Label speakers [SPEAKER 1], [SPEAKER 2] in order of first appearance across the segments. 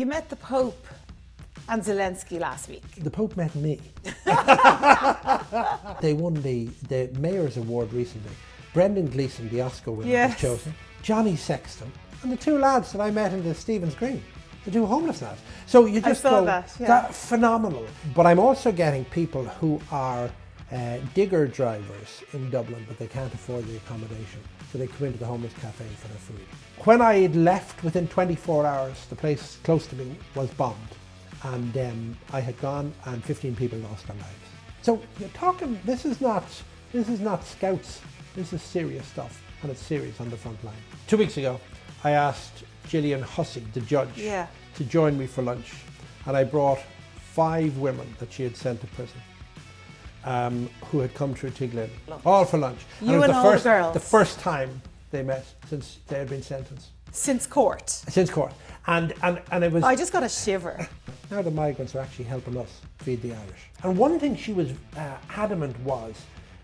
[SPEAKER 1] You met the Pope and Zelensky last week.
[SPEAKER 2] The Pope met me. They won the Mayor's Award recently. Brendan Gleeson, the Oscar winner, was chosen. Johnny Sexton, and the two lads that I met in the Stephen's Green, the two homeless lads. So you just go, that's phenomenal. But I'm also getting people who are digger drivers in Dublin, but they can't afford the accommodation. So they come into the homeless cafe for their food. When I had left, within 24 hours, the place close to me was bombed. And I had gone and 15 people lost their lives. So you're talking, this is not scouts, this is serious stuff, and it's serious on the front line. 2 weeks ago, I asked Gillian Hussey, the judge, to join me for lunch. And I brought 5 women that she had sent to prison, who had come through Tiglin, all for lunch.
[SPEAKER 1] And it was
[SPEAKER 2] the first time they met since they had been sentenced.
[SPEAKER 1] Since court?
[SPEAKER 2] Since court. And it was...
[SPEAKER 1] I just got a shiver.
[SPEAKER 2] Now the migrants are actually helping us feed the Irish. And one thing she was adamant was,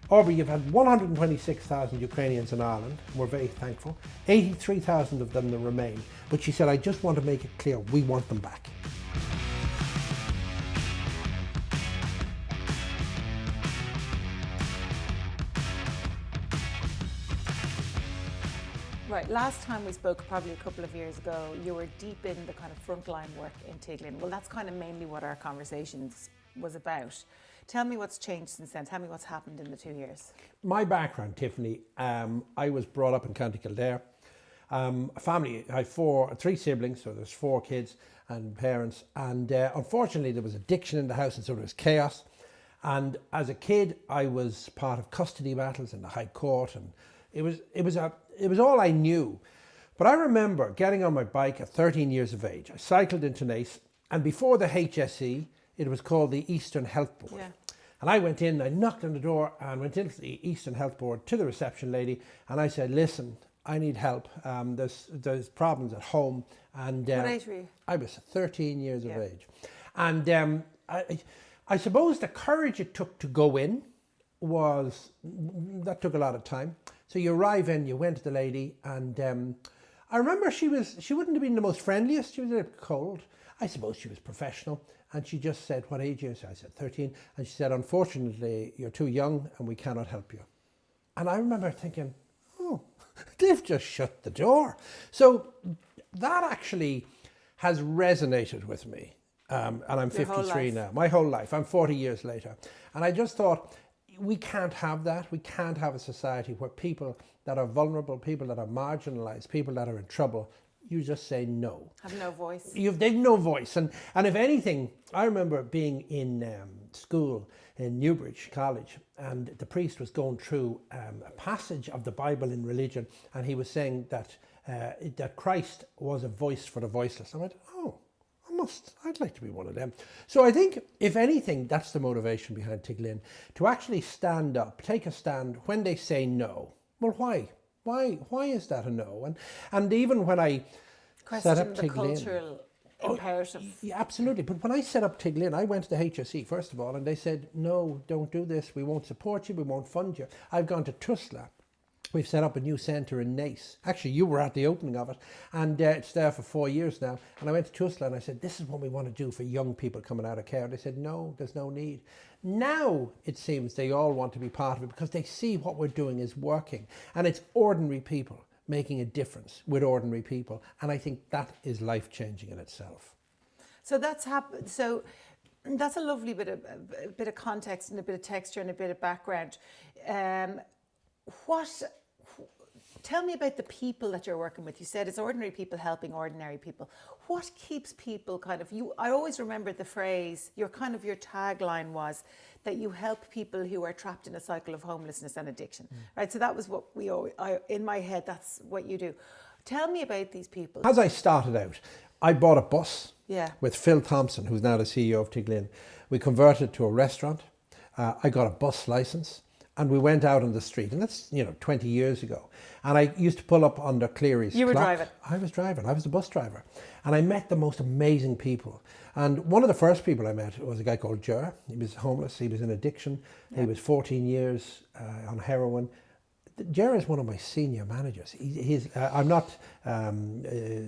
[SPEAKER 2] Aubrey, you've had 126,000 Ukrainians in Ireland, and we're very thankful. 83,000 of them remain. But she said, I just want to make it clear, we want them back.
[SPEAKER 1] Right, last time we spoke, probably a couple of years ago, you were deep in the kind of frontline work in Tiglin. Well, that's kind of mainly what our conversations was about. Tell me what's changed since then. Tell me what's happened in the 2 years.
[SPEAKER 2] My background, Tiffany, I was brought up in County Kildare. A family, I have 3 siblings, so there's 4 kids and parents. And unfortunately, there was addiction in the house, and so there was chaos. And as a kid, I was part of custody battles in the High Court, and it was all I knew. But I remember getting on my bike at 13 years of age. I cycled into Naas, and before the HSE, it was called the Eastern Health Board.
[SPEAKER 1] Yeah.
[SPEAKER 2] And I went in, I knocked on the door and went into the Eastern Health Board to the reception lady, and I said, listen, I need help. There's problems at home. And
[SPEAKER 1] what age were you?
[SPEAKER 2] I was 13 years of age. And I suppose the courage it took to go in that took a lot of time. So you arrive in, you went to the lady, and I remember she wouldn't have been the most friendliest. She was a little cold. I suppose she was professional. And she just said, what age are you? So I said, 13. And she said, unfortunately, you're too young and we cannot help you. And I remember thinking, oh, they've just shut the door. So that actually has resonated with me. And I'm 53 now, my whole life. I'm 40 years later. And I just thought, we can't have that. We can't have a society where people that are vulnerable, people that are marginalised, people that are in trouble, you just say no.
[SPEAKER 1] Have no voice.
[SPEAKER 2] They've no voice. And if anything, I remember being in school in Newbridge College, and the priest was going through a passage of the Bible in religion, and he was saying that Christ was a voice for the voiceless. I went, oh, I'd like to be one of them. So I think, if anything, that's the motivation behind Tiglin, to actually stand up, take a stand when they say no. Well, why? Why is that a no? And even when I set up
[SPEAKER 1] the
[SPEAKER 2] Tiglin,
[SPEAKER 1] cultural imperative.
[SPEAKER 2] Yeah, absolutely. But when I set up Tiglin, I went to the HSE first of all, and they said, no, don't do this. We won't support you. We won't fund you. I've gone to Tusla. We've set up a new centre in Naas. Actually, you were at the opening of it, and it's there for 4 years now. And I went to Tusla and I said, this is what we want to do for young people coming out of care. And they said, no, there's no need. Now, it seems they all want to be part of it because they see what we're doing is working. And it's ordinary people making a difference with ordinary people. And I think that is life-changing in itself.
[SPEAKER 1] So that's happened. So that's a lovely bit of context and a bit of texture and a bit of background. Tell me about the people that you're working with. You said it's ordinary people helping ordinary people. What keeps people I always remember the phrase, your tagline was that you help people who are trapped in a cycle of homelessness and addiction, right? So that was what in my head, that's what you do. Tell me about these people.
[SPEAKER 2] As I started out, I bought a bus with Phil Thompson, who's now the CEO of Tiglin. We converted it to a restaurant. I got a bus license. And we went out on the street, and that's 20 years ago. And I used to pull up under Cleary's
[SPEAKER 1] You were
[SPEAKER 2] clock.
[SPEAKER 1] driving?
[SPEAKER 2] I was driving. I was the bus driver. And I met the most amazing people. And one of the first people I met was a guy called Ger. He was homeless. He was in addiction. Yeah. He was 14 years on heroin. Ger is one of my senior managers. I'm not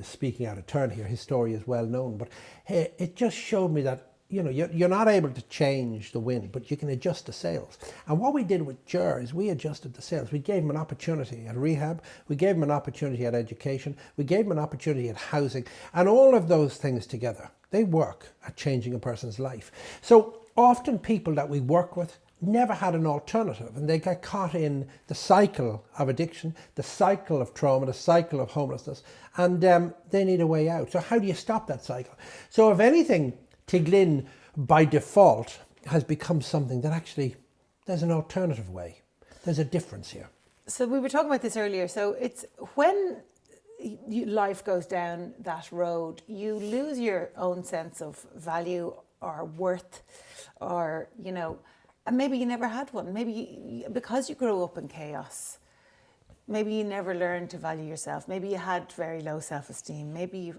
[SPEAKER 2] speaking out of turn here. His story is well known, but it just showed me that you're not able to change the wind, but you can adjust the sails. And what we did with Ger is we adjusted the sails. We gave him an opportunity at rehab. We gave him an opportunity at education. We gave him an opportunity at housing. And all of those things together, they work at changing a person's life. So often people that we work with never had an alternative, and they get caught in the cycle of addiction, the cycle of trauma, the cycle of homelessness, and they need a way out. So how do you stop that cycle? So if anything, Tiglin by default has become something that actually there's an alternative way. There's a difference here.
[SPEAKER 1] So we were talking about this earlier. So it's when life goes down that road, you lose your own sense of value or worth, or, and maybe you never had one. Maybe because you grew up in chaos, maybe you never learned to value yourself. Maybe you had very low self-esteem. Maybe,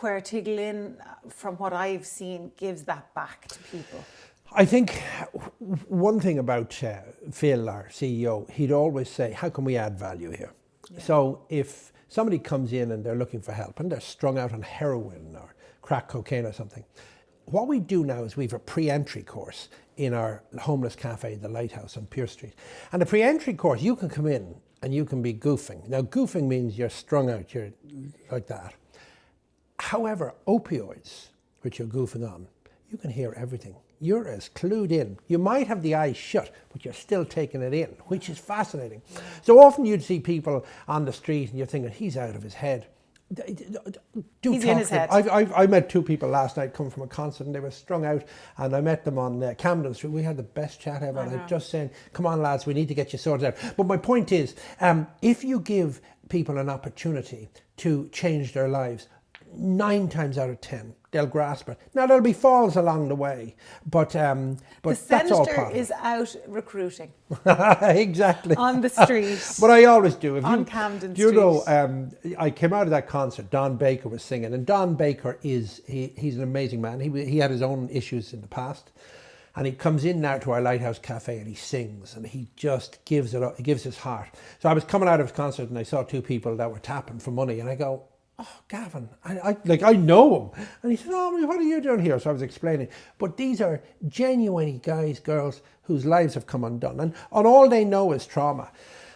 [SPEAKER 1] where Tiglin, from what I've seen, gives that back to people.
[SPEAKER 2] I think one thing about Phil, our CEO, he'd always say, how can we add value here? Yeah. So if somebody comes in and they're looking for help and they're strung out on heroin or crack cocaine or something, what we do now is we have a pre-entry course in our homeless cafe, the Lighthouse on Pier Street. And the pre-entry course, you can come in and you can be goofing. Now, goofing means you're strung out, you're like that. However, opioids, which you're goofing on, you can hear everything. You're as clued in. You might have the eyes shut, but you're still taking it in, which is fascinating. So often you'd see people on the street and you're thinking, he's out of his head.
[SPEAKER 1] He's in his head.
[SPEAKER 2] I met two people last night coming from a concert and they were strung out, and I met them on Camden Street. We had the best chat ever. And I'm just saying, come on lads, we need to get you sorted out. But my point is, if you give people an opportunity to change their lives, 9 times out of 10 they'll grasp it. Now there'll be falls along the way, but that's all part of it.
[SPEAKER 1] is out recruiting.
[SPEAKER 2] Exactly.
[SPEAKER 1] On the street.
[SPEAKER 2] But I always do.
[SPEAKER 1] Camden Street.
[SPEAKER 2] I came out of that concert, Don Baker was singing, and Don Baker he's an amazing man. He had his own issues in the past, and he comes in now to our Lighthouse Cafe and he sings, and he just gives it up. He gives his heart. So I was coming out of his concert and I saw 2 people that were tapping for money, and I go, oh, Gavin, I know him. And he said, oh, what are you doing here? So I was explaining. But these are genuine guys, girls, whose lives have come undone. And all they know is trauma.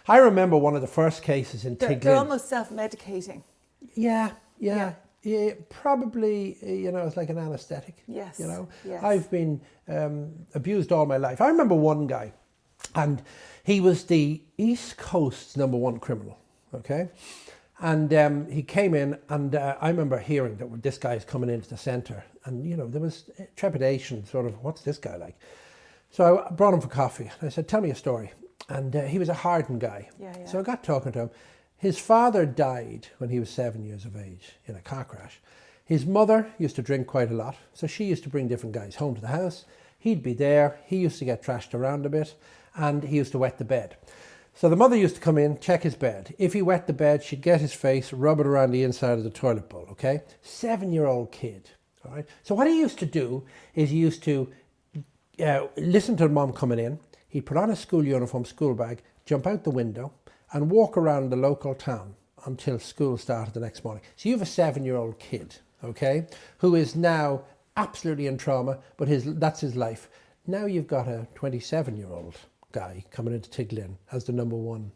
[SPEAKER 2] I remember one of the first cases in Tiglin.
[SPEAKER 1] They're almost self-medicating.
[SPEAKER 2] Yeah. Probably, it's like an anaesthetic.
[SPEAKER 1] Yes. Yes.
[SPEAKER 2] I've been abused all my life. I remember one guy, and he was the East Coast's #1 criminal, okay? And he came in, and I remember hearing that this guy's coming into the centre, and there was trepidation, sort of, what's this guy like? So I brought him for coffee. I said, tell me a story. And he was a hardened guy. Yeah. So I got talking to him. His father died when he was 7 years of age in a car crash. His mother used to drink quite a lot, so she used to bring different guys home to the house. He'd be there. He used to get trashed around a bit, and he used to wet the bed. So the mother used to come in, check his bed. If he wet the bed, she'd get his face, rub it around the inside of the toilet bowl, okay? 7-year-old kid, all right? So what he used to do is he used to listen to mom coming in. He'd put on his school uniform, school bag, jump out the window and walk around the local town until school started the next morning. So you have a 7-year-old kid, okay, who is now absolutely in trauma, but that's his life. Now you've got a 27-year-old guy coming into Tiglin as the #1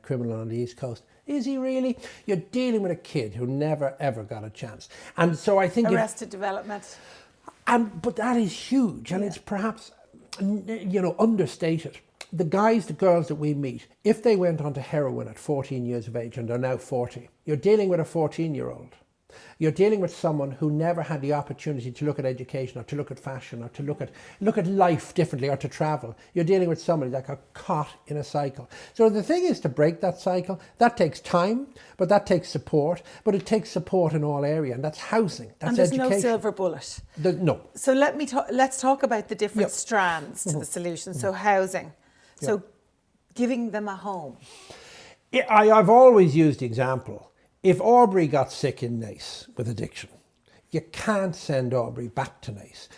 [SPEAKER 2] criminal on the East Coast. Is he really? You're dealing with a kid who never ever got a chance. And so I think
[SPEAKER 1] Arrested Development.
[SPEAKER 2] But that is huge, and it's perhaps understated. The guys, the girls that we meet, if they went onto heroin at 14 years of age and they're now 40, you're dealing with a 14-year-old. You're dealing with someone who never had the opportunity to look at education or to look at fashion or to look at life differently or to travel. You're dealing with somebody that got caught in a cycle. So the thing is to break that cycle. That takes time, but that takes support. But it takes support in all areas, and that's housing, that's education.
[SPEAKER 1] And there's no silver bullet.
[SPEAKER 2] No.
[SPEAKER 1] So let's talk about the different strands to the solution. So housing. So giving them a home. I've
[SPEAKER 2] always used the example. If Aubrey got sick in Nace with addiction, you can't send Aubrey back to Naas,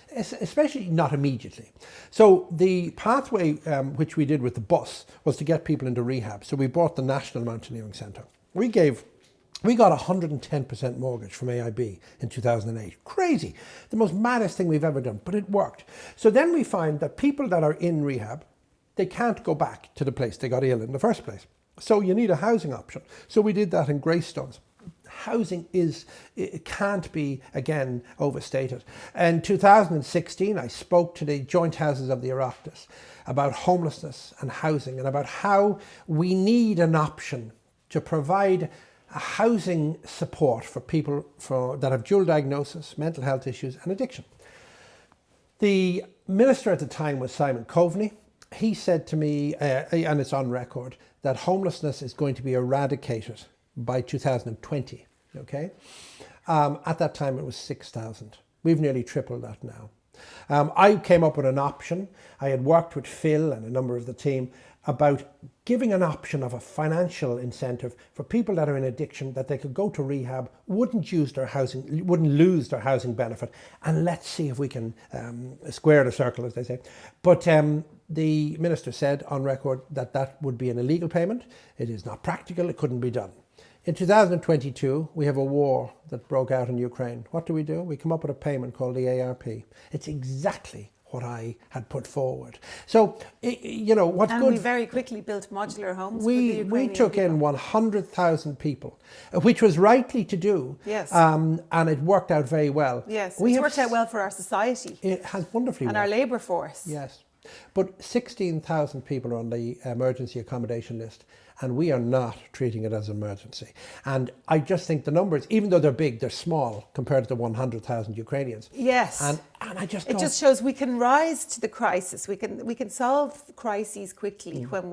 [SPEAKER 2] especially not immediately. So the pathway which we did with the bus was to get people into rehab. So we bought the National Mountaineering Centre. We got a 110% mortgage from AIB in 2008. Crazy. The most maddest thing we've ever done, but it worked. So then we find that people that are in rehab, they can't go back to the place they got ill in the first place. So you need a housing option. So we did that in Greystones. Housing it can't be, again, overstated. In 2016, I spoke to the joint houses of the Oireachtas about homelessness and housing and about how we need an option to provide a housing support for people that have dual diagnosis, mental health issues and addiction. The minister at the time was Simon Coveney. He said to me, and it's on record, that homelessness is going to be eradicated by 2020, okay? At that time it was 6,000. We've nearly tripled that now. I came up with an option. I had worked with Phil and a number of the team about giving an option of a financial incentive for people that are in addiction, that they could go to rehab, wouldn't lose their housing benefit, and let's see if we can square the circle, as they say. But the minister said on record that that would be an illegal payment. It is not practical, it couldn't be done. In 2022, we have a war that broke out in Ukraine. What do? We come up with a payment called the ARP. It's exactly what I had put forward. So, what's
[SPEAKER 1] and
[SPEAKER 2] good...
[SPEAKER 1] we very quickly built modular homes for the Ukrainian
[SPEAKER 2] We took
[SPEAKER 1] people.
[SPEAKER 2] in 100,000 people, which was rightly to do.
[SPEAKER 1] Yes.
[SPEAKER 2] And it worked out very well.
[SPEAKER 1] Yes, it's worked out well for our society.
[SPEAKER 2] It has wonderfully
[SPEAKER 1] and
[SPEAKER 2] worked.
[SPEAKER 1] our labour force.
[SPEAKER 2] Yes. But 16,000 people are on the emergency accommodation list, and we are not treating it as an emergency. And I just think the numbers, even though they're big, they're small compared to the 100,000 Ukrainians.
[SPEAKER 1] Yes.
[SPEAKER 2] And I just
[SPEAKER 1] it just shows we can rise to the crisis. We can solve crises quickly when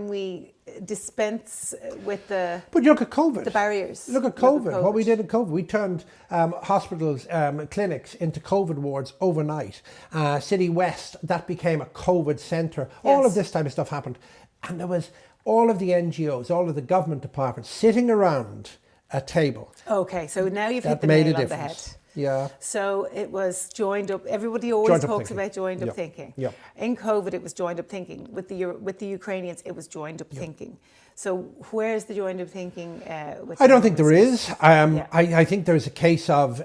[SPEAKER 1] we dispense with the...
[SPEAKER 2] But you look at COVID.
[SPEAKER 1] The barriers.
[SPEAKER 2] Look at COVID. What we did in COVID. We turned hospitals, clinics into COVID wards overnight. City West, that became a COVID centre. Yes. All of this type of stuff happened. And there was all of the NGOs, all of the government departments sitting around a table.
[SPEAKER 1] Okay, so now you've hit the nail on the head.
[SPEAKER 2] Yeah.
[SPEAKER 1] So it was joined up. Everybody always talks about joined up thinking.
[SPEAKER 2] Yep.
[SPEAKER 1] In COVID, it was joined up thinking. With the Ukrainians, it was joined up thinking. So where's the joined up thinking?
[SPEAKER 2] I don't think there is. I think there's a case of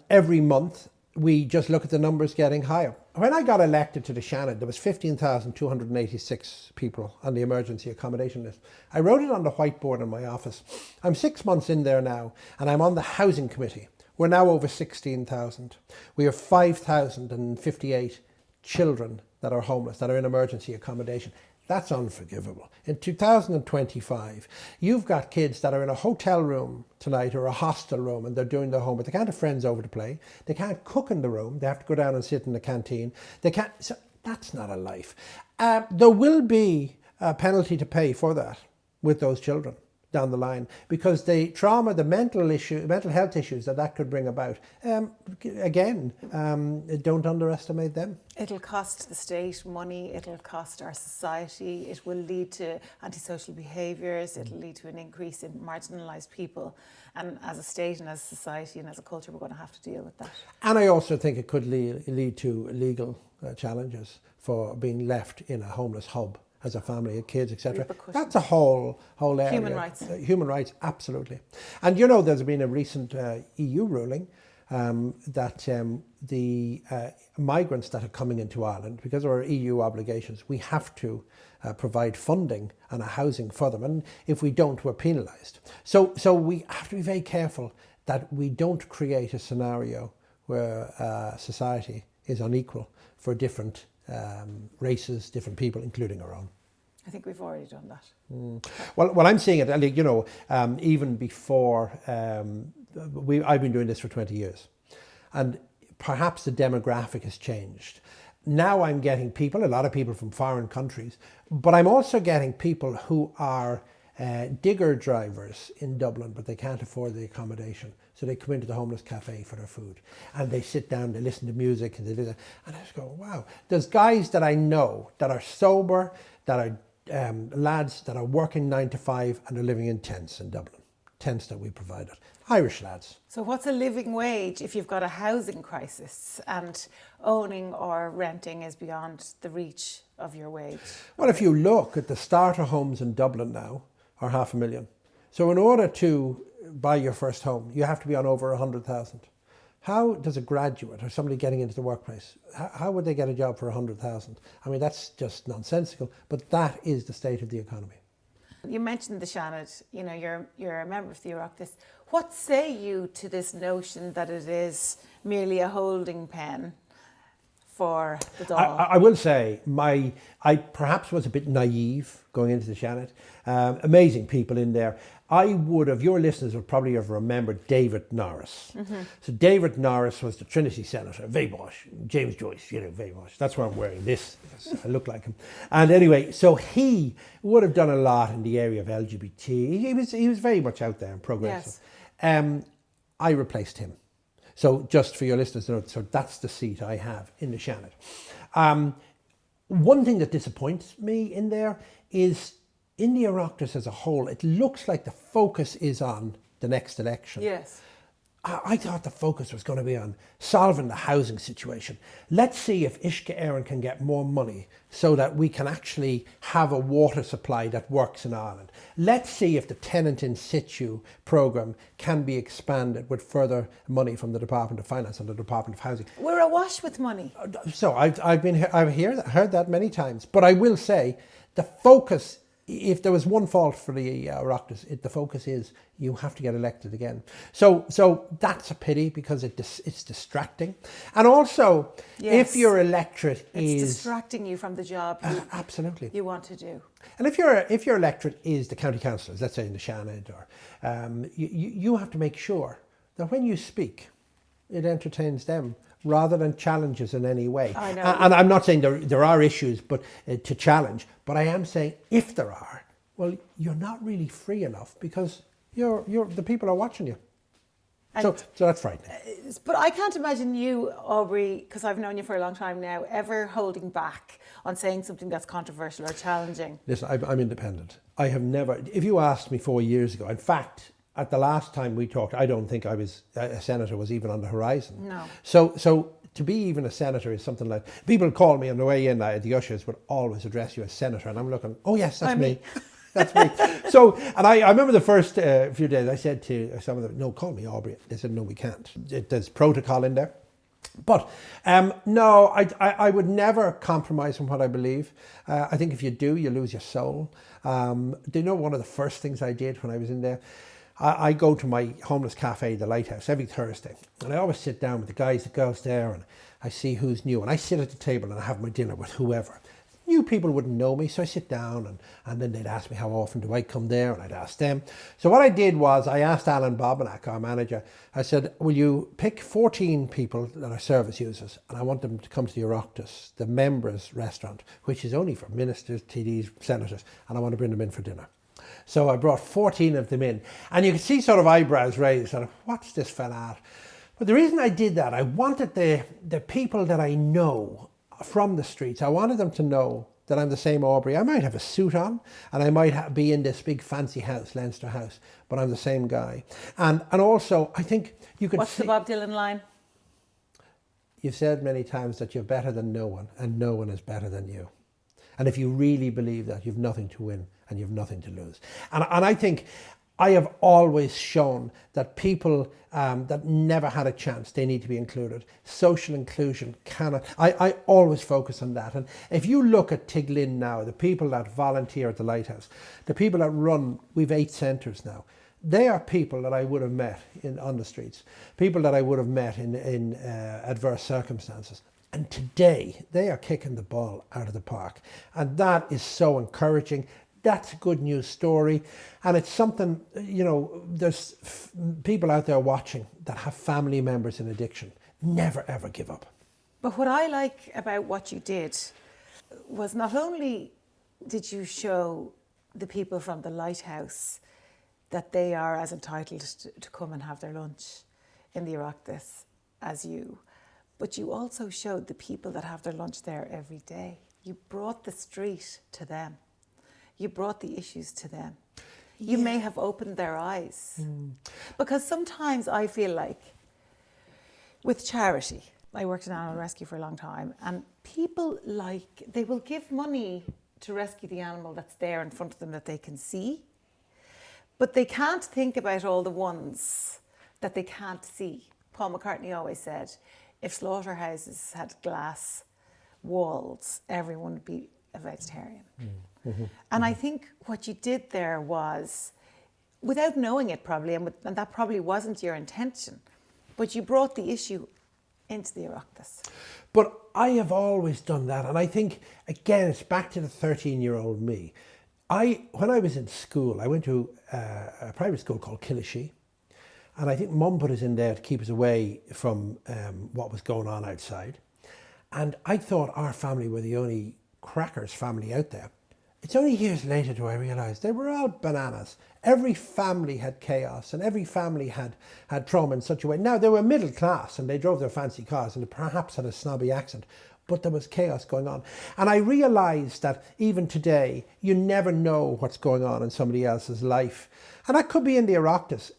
[SPEAKER 2] every month we just look at the numbers getting higher. When I got elected to the Shannon, there was 15,286 people on the emergency accommodation list. I wrote it on the whiteboard in my office. I'm 6 months in there now, and I'm on the housing committee. We're now over 16,000. We have 5,058 children that are homeless, that are in emergency accommodation. That's unforgivable. In 2025, you've got kids that are in a hotel room tonight or a hostel room and they're doing their homework. They can't have friends over to play. They can't cook in the room. They have to go down and sit in the canteen. They can't. So that's not a life. There will be a penalty to pay for that with those children down the line, because the trauma, the mental health issues that could bring about, don't underestimate them.
[SPEAKER 1] It'll cost the state money, it'll cost our society, it will lead to antisocial behaviours, it'll lead to an increase in marginalised people. And as a state and as a society and as a culture, we're going to have to deal with that. And
[SPEAKER 2] I also think it could lead to legal challenges for being left in a homeless hub as a family of kids, etc. That's a whole area.
[SPEAKER 1] Human rights.
[SPEAKER 2] Human rights, absolutely. And there's been a recent EU ruling that the migrants that are coming into Ireland, because of our EU obligations, we have to provide funding and a housing for them. And if we don't, we're penalised. So we have to be very careful that we don't create a scenario where society is unequal for different races, different people, including our own.
[SPEAKER 1] I think we've already done that.
[SPEAKER 2] Well, I'm seeing it, even before, I've been doing this for 20 years, and perhaps the demographic has changed. Now I'm getting people, a lot of people from foreign countries, but I'm also getting people who are digger drivers in Dublin, but they can't afford the accommodation. So they come into the homeless cafe for their food and they sit down, they listen to music and and I just go, wow. There's guys that I know that are sober, that are lads that are working 9 to 5 and are living in tents in Dublin. tents that we provided. Irish lads.
[SPEAKER 1] So what's a living wage if you've got a housing crisis and owning or renting is beyond the reach of your wage?
[SPEAKER 2] Well, if you look at the starter homes in Dublin now are $500,000. So in order to buy your first home, you have to be on over 100,000. How does a graduate or somebody getting into the workplace, how would they get a job for 100,000? I mean, that's just nonsensical, but that is the state of the economy.
[SPEAKER 1] You mentioned the Seanad, you know, you're a member of the Oireachtas. What say you to this notion that it is merely a holding pen for the Dáil?
[SPEAKER 2] I will say, I perhaps was a bit naive going into the Seanad. Amazing people in there. I would have, your listeners would probably have remembered David Norris. Mm-hmm. So David Norris was the Trinity Senator, very posh, James Joyce, you know, very posh. That's why I'm wearing this. I look like him. And anyway, so he would have done a lot in the area of LGBT. He was very much out there and progressive. Yes. I replaced him. So just for your listeners to know, so that's the seat I have in the Seanad. One thing that disappoints me in there is in the Oireachtas as a whole, it looks like the focus is on the next election.
[SPEAKER 1] Yes.
[SPEAKER 2] I thought the focus was going to be on solving the housing situation. Let's see if Uisce Éireann can get more money so that we can actually have a water supply that works in Ireland. Let's see if the tenant in situ programme can be expanded with further money from the Department of Finance and the Department of Housing.
[SPEAKER 1] We're awash with money.
[SPEAKER 2] So I've heard that many times, but I will say the focus, if there was one fault for the Oireachtas, the focus is you have to get elected again. So that's a pity because it's distracting. And also, yes, if your electorate is
[SPEAKER 1] distracting you from the job
[SPEAKER 2] absolutely
[SPEAKER 1] you want to do.
[SPEAKER 2] And if your electorate is the county councillors, let's say in the Seanad, or you have to make sure that when you speak, it entertains them rather than challenges in any way.
[SPEAKER 1] I know.
[SPEAKER 2] And I'm not saying there are issues but to challenge, but I am saying if there are, well, you're not really free enough because the people are watching you. So that's frightening.
[SPEAKER 1] But I can't imagine you, Aubrey, because I've known you for a long time now, ever holding back on saying something that's controversial or challenging.
[SPEAKER 2] Listen, I'm independent. I have never, if you asked me 4 years ago, in fact, at the last time we talked, I don't think a senator was even on the horizon.
[SPEAKER 1] No.
[SPEAKER 2] So to be even a senator is something like, people call me on the way in, the ushers would always address you as senator, and I'm looking, oh yes, that's me. That's me. So, and I remember the first few days I said to some of them, no, call me Aubrey. They said, no, we can't. There's protocol in there. But no, I would never compromise on what I believe. I think if you do, you lose your soul. Do you know one of the first things I did when I was in there? I go to my homeless café, the Lighthouse, every Thursday. And I always sit down with the guys, the girls there, and I see who's new. And I sit at the table and I have my dinner with whoever. New people wouldn't know me, so I sit down and then they'd ask me how often do I come there, and I'd ask them. So what I did was I asked Alan Bobbinack, our manager, I said, will you pick 14 people that are service users, and I want them to come to the Oireachtas, the members' restaurant, which is only for ministers, TDs, senators, and I want to bring them in for dinner. So I brought 14 of them in, and you could see sort of eyebrows raised, sort of, what's this fella at? But the reason I did that, I wanted the people that I know from the streets, I wanted them to know that I'm the same Aubrey. I might have a suit on and I might be in this big fancy house, Leinster House, but I'm the same guy. And also, I think you could
[SPEAKER 1] What's the Bob Dylan line?
[SPEAKER 2] You've said many times that you're better than no one and no one is better than you. And if you really believe that, you've nothing to win and you've nothing to lose. And I think I have always shown that people that never had a chance, they need to be included. Social inclusion cannot, I always focus on that. And if you look at Tiglin now, the people that volunteer at the Lighthouse, the people that run, we've 8 centres now, they are people that I would have met on the streets, people that I would have met in adverse circumstances. And today, they are kicking the ball out of the park. And that is so encouraging. That's a good news story. And it's something, you know, there's people out there watching that have family members in addiction. Never, ever give up.
[SPEAKER 1] But what I like about what you did was not only did you show the people from the Lighthouse that they are as entitled to come and have their lunch in the Oireachtas as you, but you also showed the people that have their lunch there every day. You brought the street to them. You brought the issues to them. you may have opened their eyes. Because sometimes I feel like with charity, I worked in animal rescue for a long time, and people they will give money to rescue the animal that's there in front of them that they can see, but they can't think about all the ones that they can't see. Paul McCartney always said, if slaughterhouses had glass walls, everyone would be a vegetarian. And I think what you did there was, without knowing it probably, and that probably wasn't your intention, but you brought the issue into the Oireachtas.
[SPEAKER 2] But I have always done that, and I think, again, it's back to the 13-year-old me. When I was in school, I went to a private school called Killashee, and I think Mum put us in there to keep us away from what was going on outside. And I thought our family were the only crackers family out there. It's only years later do I realise they were all bananas. Every family had chaos, and every family had trauma in such a way. Now, they were middle class and they drove their fancy cars and they perhaps had a snobby accent, but there was chaos going on. And I realised that even today, you never know what's going on in somebody else's life. And that could be in the Oireachtas.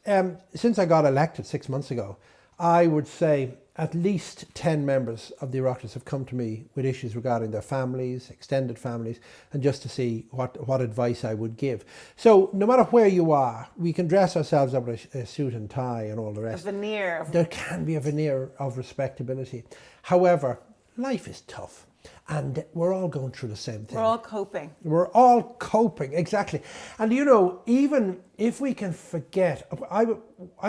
[SPEAKER 2] Since I got elected 6 months ago, I would say at least 10 members of the Oireachtas have come to me with issues regarding their families, extended families, and just to see what advice I would give. So no matter where you are, we can dress ourselves up with a suit and tie and all the rest.
[SPEAKER 1] A veneer.
[SPEAKER 2] There can be a veneer of respectability. However, life is tough. And we're all going through the same thing.
[SPEAKER 1] We're all coping.
[SPEAKER 2] We're all coping, exactly. And you know, even if we can forget, I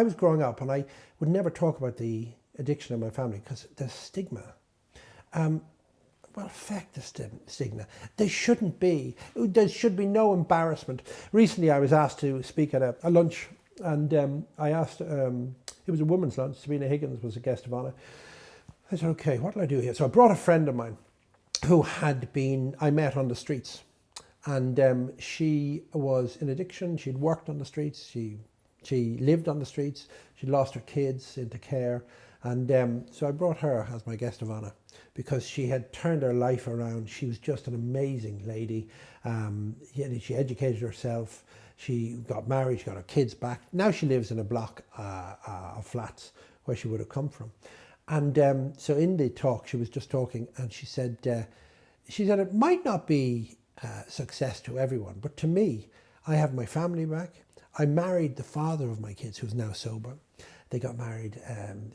[SPEAKER 2] was growing up and I would never talk about the addiction in my family because there's stigma. Well, feck the stigma. There shouldn't be. There should be no embarrassment. Recently I was asked to speak at a lunch, and I asked, it was a women's lunch, Sabina Higgins was a guest of honour. I said, okay, what will I do here? So I brought a friend of mine who I met on the streets, and she was in addiction. She'd worked on the streets. She lived on the streets. She'd lost her kids into care. And so I brought her as my guest of honour because she had turned her life around. She was just an amazing lady. She educated herself. She got married. She got her kids back. Now she lives in a block of flats where she would have come from. And so in the talk, she was just talking, and she said it might not be success to everyone, but to me, I have my family back. I married the father of my kids, who's now sober. They got married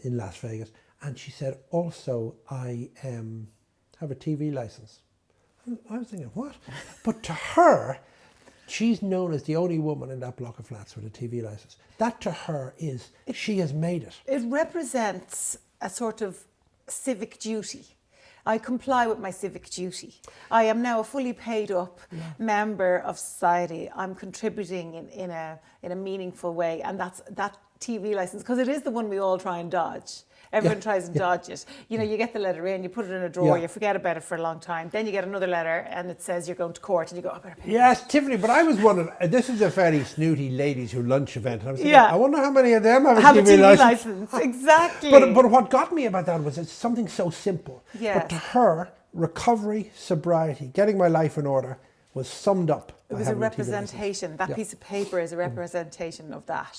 [SPEAKER 2] in Las Vegas. And she said, also, I have a TV license. I was thinking, what? But to her, she's known as the only woman in that block of flats with a TV license. That to her is, she has made it.
[SPEAKER 1] It represents a sort of civic duty. I comply with my civic duty. I am now a fully paid up member of society. I'm contributing in a meaningful way, and that's that TV license, because it is the one we all try and dodge. Everyone tries and dodge it. You know, you get the letter in, you put it in a drawer, you forget about it for a long time. Then you get another letter and it says you're going to court, and you go, I better pay.
[SPEAKER 2] Yes, Tiffany, but I was wondering, this is a fairly snooty ladies who lunch event. And I was thinking, I wonder how many of them have a TV license.
[SPEAKER 1] Exactly.
[SPEAKER 2] But what got me about that was it's something so simple.
[SPEAKER 1] Yes.
[SPEAKER 2] But to her, recovery, sobriety, getting my life in order was summed up.
[SPEAKER 1] It was a representation. That piece of paper is a representation of that.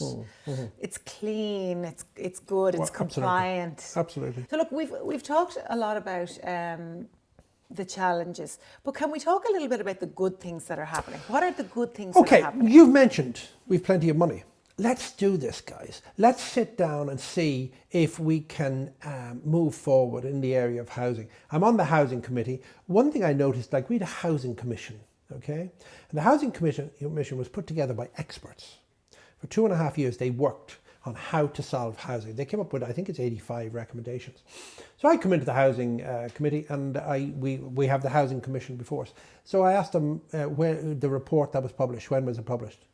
[SPEAKER 1] It's clean, it's good, it's compliant.
[SPEAKER 2] Absolutely.
[SPEAKER 1] So look, we've talked a lot about the challenges, but can we talk a little bit about the good things that are happening? What are the good things that are happening?
[SPEAKER 2] Okay, you've mentioned we've plenty of money. Let's do this, guys. Let's sit down and see if we can move forward in the area of housing. I'm on the housing committee. One thing I noticed, like we had a housing commission, okay? And the housing commission was put together by experts. For 2.5 years, they worked on how to solve housing. They came up with, I think it's 85 recommendations. So I come into the housing committee, and we have the housing commission before us. So I asked them where the report that was published, when was it published?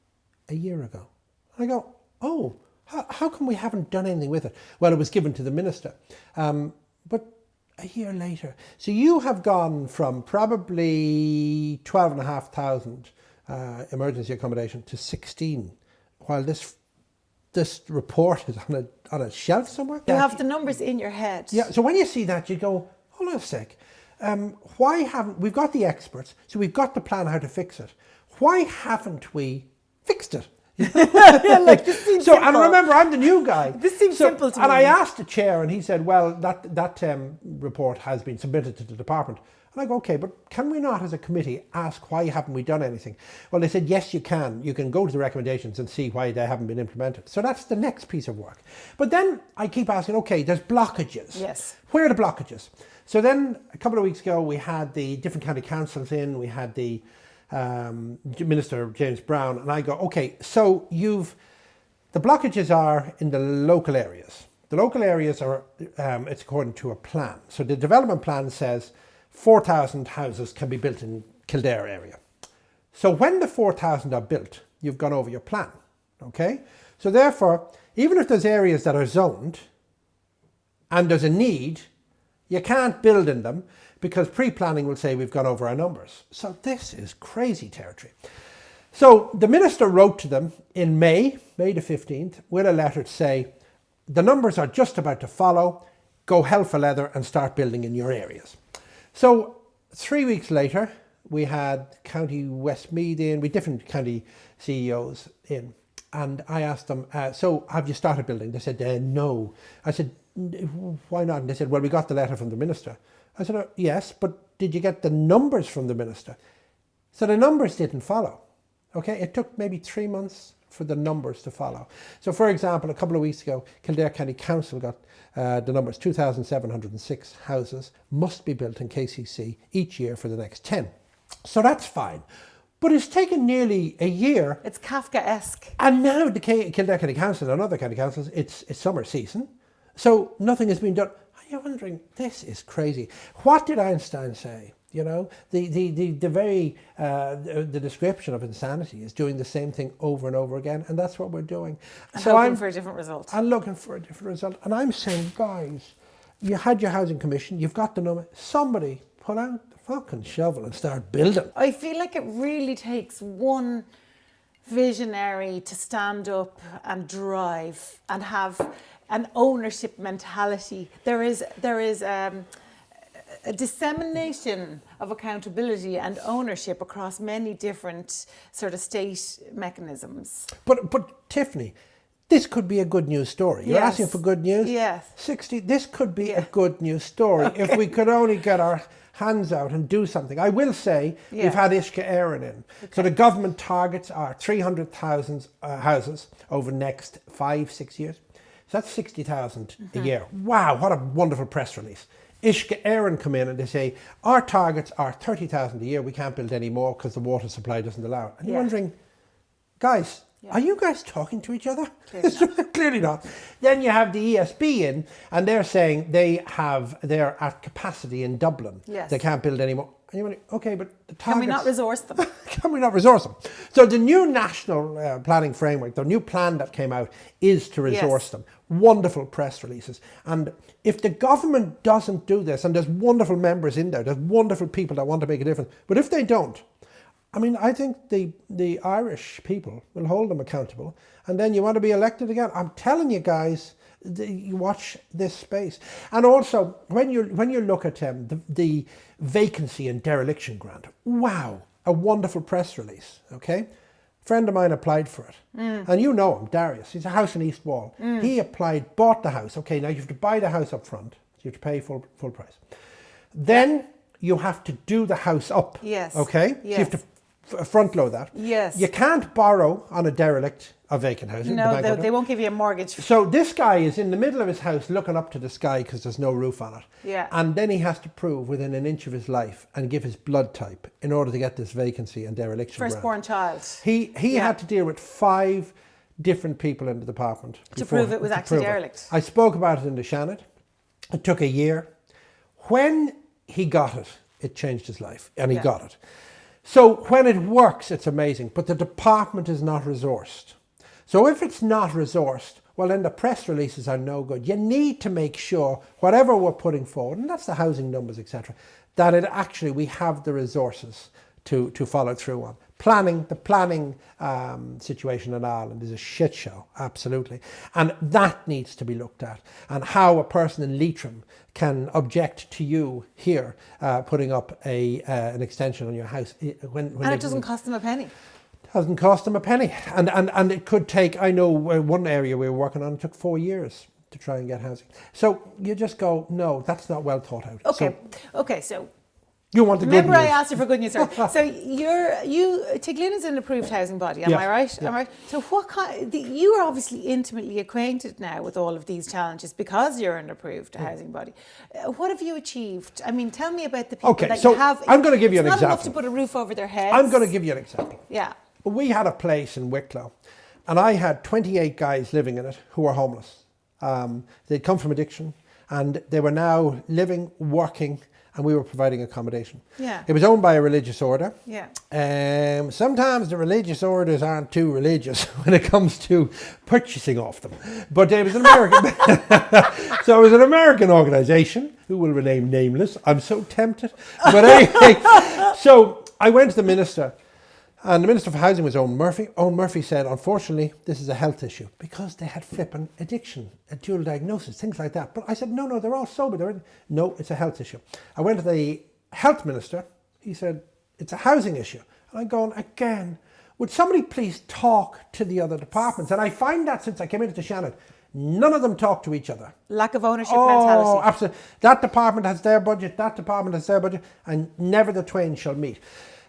[SPEAKER 2] A year ago. I go, oh, how come we haven't done anything with it? Well, it was given to the minister, but a year later. So you have gone from probably 12,500 emergency accommodation to 16, while this report is on a shelf somewhere.
[SPEAKER 1] You have the numbers in your head.
[SPEAKER 2] Yeah, so when you see that, you go, hold on a sec. Why haven't, we've got the experts, so we've got the plan how to fix it. Why haven't we fixed it.
[SPEAKER 1] Like, this seems
[SPEAKER 2] So,
[SPEAKER 1] simple.
[SPEAKER 2] and remember, I'm the new guy.
[SPEAKER 1] This seems simple to me.
[SPEAKER 2] And I asked the chair, and he said, well, that report has been submitted to the department. And I go, okay, but can we not, as a committee, ask why haven't we done anything? Well, they said, yes, you can. You can go to the recommendations and see why they haven't been implemented. So that's the next piece of work. But then I keep asking, okay, there's blockages.
[SPEAKER 1] Yes.
[SPEAKER 2] Where are the blockages? So then a couple of weeks ago, we had the different county councils in. We had the Minister James Brown, and I go, okay, so the blockages are in the local areas. The local areas are, it's according to a plan. So the development plan says 4,000 houses can be built in Kildare area. So when the 4,000 are built, you've gone over your plan, okay? So therefore, even if there's areas that are zoned and there's a need, you can't build in them because pre-planning will say we've gone over our numbers. So this is crazy territory. So the minister wrote to them in May the 15th, with a letter to say, the numbers are just about to follow, go hell for leather and start building in your areas. So 3 weeks later, we had County Westmeath in, with different county CEOs in, and I asked them, so have you started building? They said, no. I said, why not? And they said, well, we got the letter from the minister. I said, oh, yes, but did you get the numbers from the minister? So the numbers didn't follow. Okay, it took maybe 3 months for the numbers to follow. So for example, a couple of weeks ago, Kildare County Council got the numbers, 2,706 houses must be built in KCC each year for the next 10. So that's fine. But it's taken nearly a year.
[SPEAKER 1] It's Kafkaesque.
[SPEAKER 2] And now the Kildare County Council and other county councils, it's summer season. So nothing has been done. You're wondering, this is crazy. What did Einstein say? You know, the description of insanity is doing the same thing over and over again, and that's what we're doing.
[SPEAKER 1] And
[SPEAKER 2] so
[SPEAKER 1] looking for a different result.
[SPEAKER 2] I'm looking for a different result, and I'm saying, guys, you had your housing commission, you've got the number. Somebody pull out the fucking shovel and start building.
[SPEAKER 1] I feel like it really takes one visionary to stand up and drive and have an ownership mentality. There is a dissemination of accountability and ownership across many different sort of state mechanisms.
[SPEAKER 2] But Tiffany, this could be a good news story. You're
[SPEAKER 1] Yes.
[SPEAKER 2] asking for good news?
[SPEAKER 1] Yes.
[SPEAKER 2] 60, this could be a good news story if we could only get our hands out and do something. I will say we've had Uisce Éireann in. Okay. So the government targets are 300,000 houses over the next 5-6 years. So that's 60,000 a year. Wow, what a wonderful press release. Uisce Éireann come in and they say, our targets are 30,000 a year. We can't build any more because the water supply doesn't allow it. And you're wondering, guys, are you guys talking to each other? Clearly not. Then you have the ESB in, and they're saying they're at capacity in Dublin.
[SPEAKER 1] Yes.
[SPEAKER 2] They can't build anymore. And you're wondering, okay, but the targets...
[SPEAKER 1] Can we not resource them?
[SPEAKER 2] Can we not resource them? So the new national planning framework, the new plan that came out, is to resource them. Wonderful press releases. And if the government doesn't do this, and there's wonderful members in there, there's wonderful people that want to make a difference, but if they don't, I mean, I think the Irish people will hold them accountable, and then you want to be elected again. I'm telling you guys, you watch this space. And also, when you look at the vacancy and dereliction grant, wow, a wonderful press release, okay? A friend of mine applied for it. And you know him, Darius. He's a house in East Wall. He applied, bought the house. Okay, now you have to buy the house up front. So you have to pay full price. Then you have to do the house up.
[SPEAKER 1] Yes.
[SPEAKER 2] Okay?
[SPEAKER 1] Yes.
[SPEAKER 2] So you have to front load that.
[SPEAKER 1] Yes.
[SPEAKER 2] You can't borrow on a derelict, a vacant house.
[SPEAKER 1] No, they won't give you a mortgage.
[SPEAKER 2] So this guy is in the middle of his house looking up to the sky because there's no roof on it.
[SPEAKER 1] Yeah.
[SPEAKER 2] And then he has to prove within an inch of his life and give his blood type in order to get this vacancy and dereliction grant.
[SPEAKER 1] Firstborn child.
[SPEAKER 2] He had to deal with 5 different people in the department.
[SPEAKER 1] To prove it was actually derelict.
[SPEAKER 2] I spoke about it in the Shannon. It took a year. When he got it, it changed his life, and he got it. So when it works, it's amazing, but the department is not resourced. So if it's not resourced, well, then the press releases are no good. You need to make sure whatever we're putting forward, and that's the housing numbers, etc., that it actually, we have the resources to follow through on. The planning situation in Ireland is a shit show, absolutely. And that needs to be looked at. And how a person in Leitrim can object to you here putting up an extension on your house.
[SPEAKER 1] And it doesn't cost them a penny.
[SPEAKER 2] Hasn't cost them a penny. And it could take, I know one area we were working on, it took 4 years to try and get housing. So you just go, no, that's not well thought out.
[SPEAKER 1] So
[SPEAKER 2] you want the good news.
[SPEAKER 1] Remember I asked you for good news. So Tiglin is an approved housing body, am I right?
[SPEAKER 2] Yeah.
[SPEAKER 1] Am I right? So you are obviously intimately acquainted now with all of these challenges because you're an approved housing body. What have you achieved? I mean, tell me about the people that you have.
[SPEAKER 2] I'm going to give you an
[SPEAKER 1] example. It's not
[SPEAKER 2] example.
[SPEAKER 1] enough to put a roof over their heads.
[SPEAKER 2] I'm going to give you an example.
[SPEAKER 1] Yeah.
[SPEAKER 2] We had a place in Wicklow, and I had 28 guys living in it who were homeless. They'd come from addiction, and they were now living, working, and we were providing accommodation.
[SPEAKER 1] Yeah.
[SPEAKER 2] It was owned by a religious order.
[SPEAKER 1] Yeah.
[SPEAKER 2] Sometimes the religious orders aren't too religious when it comes to purchasing off them. But it was an American. So it was an American organisation who will remain nameless. I'm so tempted. But anyway, so I went to the minister. And the Minister for Housing was Owen Murphy. Owen Murphy said, unfortunately, this is a health issue because they had flipping addiction, a dual diagnosis, things like that. But I said, no, they're all sober. No, it's a health issue. I went to the health minister. He said, it's a housing issue. And I'm going, again, would somebody please talk to the other departments? And I find that since I came into Shannon, none of them talk to each other.
[SPEAKER 1] Lack of ownership mentality.
[SPEAKER 2] Oh, absolutely. That department has their budget, that department has their budget, and never the twain shall meet.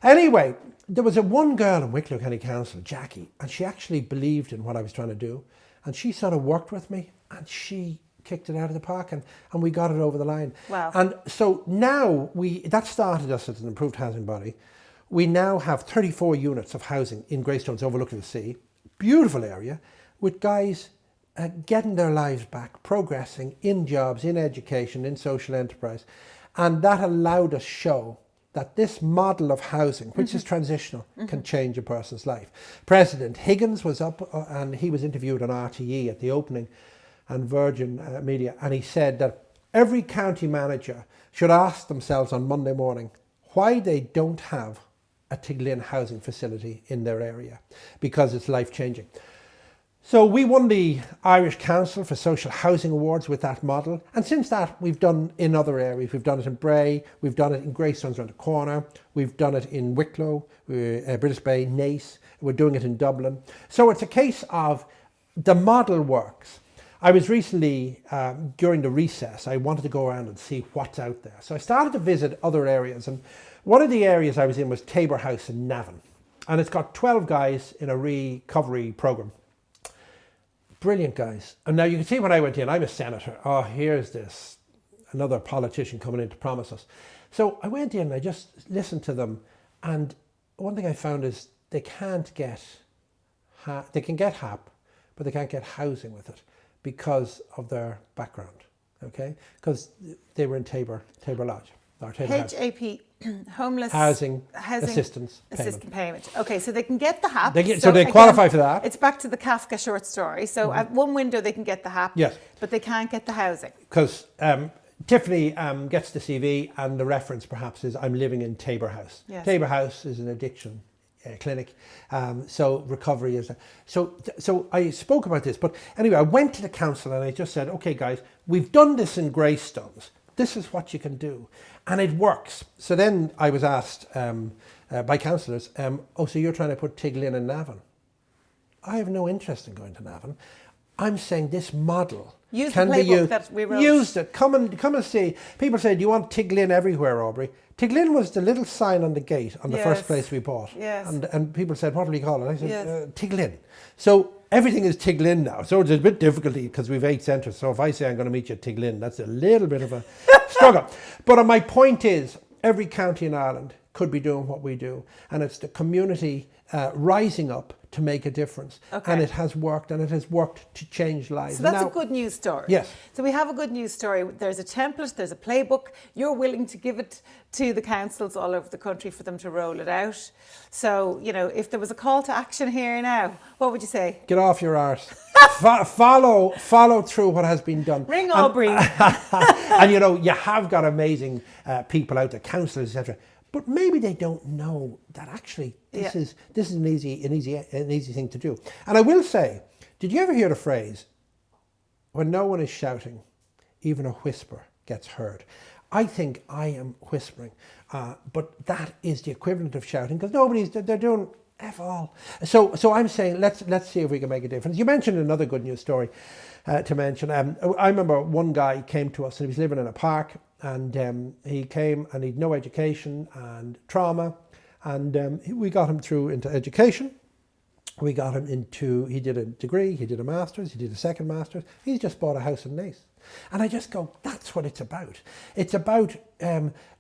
[SPEAKER 2] Anyway, there was one girl in Wicklow County Council, Jackie, and she actually believed in what I was trying to do. And she sort of worked with me, and she kicked it out of the park, and we got it over the line.
[SPEAKER 1] Wow.
[SPEAKER 2] And so now that started us as an improved housing body. We now have 34 units of housing in Greystones overlooking the sea. Beautiful area with guys getting their lives back, progressing in jobs, in education, in social enterprise. And that allowed us show that this model of housing, which is transitional, can change a person's life. President Higgins was up and he was interviewed on RTE at the opening and Virgin Media, and he said that every county manager should ask themselves on Monday morning why they don't have a Tiglin housing facility in their area, because it's life-changing. So we won the Irish Council for Social Housing Awards with that model. And since that, we've done in other areas. We've done it in Bray, we've done it in Greystones around the corner, we've done it in Wicklow, British Bay, Naas, we're doing it in Dublin. So it's a case of the model works. I was recently, during the recess, I wanted to go around and see what's out there. So I started to visit other areas. And one of the areas I was in was Tabor House in Navan. And it's got 12 guys in a recovery programme. Brilliant guys. And now you can see when I went in, I'm a senator. Oh, here's this, another politician coming in to promise us. So I went in and I just listened to them. And one thing I found is they can't get, they can get HAP, but they can't get housing with it because of their background, okay? Because they were in Tabor Lodge. Or Tabor House.
[SPEAKER 1] HAP, homeless
[SPEAKER 2] housing assistance
[SPEAKER 1] payment. Okay, so they can get the HAP.
[SPEAKER 2] So they qualify for that.
[SPEAKER 1] It's back to the Kafka short story. So at one window they can get the HAP,
[SPEAKER 2] yes,
[SPEAKER 1] but they can't get the housing.
[SPEAKER 2] Because Tiffany gets the CV and the reference perhaps is I'm living in Tabor House.
[SPEAKER 1] Yes.
[SPEAKER 2] Tabor House is an addiction clinic, so recovery is so I spoke about this, but anyway I went to the council and I just said, okay guys, we've done this in Greystones, this is what you can do, and it works. So then I was asked by councillors, so you're trying to put Tiglin in Navan? I have no interest in going to Navan. I'm saying this model can be used.
[SPEAKER 1] That we wrote.
[SPEAKER 2] Used it. Come and see. People say, do you want Tiglin everywhere, Aubrey? Tiglin was the little sign on the gate on the first place we bought.
[SPEAKER 1] Yes.
[SPEAKER 2] And people said, what will you call it? I said,
[SPEAKER 1] yes.
[SPEAKER 2] Tiglin. So everything is Tiglin now. So it's a bit difficulty because we've 8 centres. So if I say I'm going to meet you at Tiglin, that's a little bit of a struggle. But my point is, every county in Ireland could be doing what we do. And it's the community rising up to make a difference. Okay. And it has worked, and it has worked to change lives.
[SPEAKER 1] So that's a good news story.
[SPEAKER 2] Yes.
[SPEAKER 1] So we have a good news story. There's a template, there's a playbook. You're willing to give it to the councils all over the country for them to roll it out. So, you know, if there was a call to action here now, what would you say?
[SPEAKER 2] Get off your arse. follow through what has been done.
[SPEAKER 1] Ring Aubrey.
[SPEAKER 2] And you know, you have got amazing people out there, councillors, etc. But maybe they don't know that actually this is an easy thing to do. And I will say, did you ever hear the phrase, when no one is shouting, even a whisper gets heard? I think I am whispering, but that is the equivalent of shouting, because they're doing F all. So I'm saying let's see if we can make a difference. You mentioned another good news story to mention. I remember one guy came to us and he was living in a park, and he came and he'd no education and trauma, and we got him through into education. We got him into, he did a degree, he did a master's, he did a second master's. He's just bought a house in Nice. And I just go, that's what it's about. It's about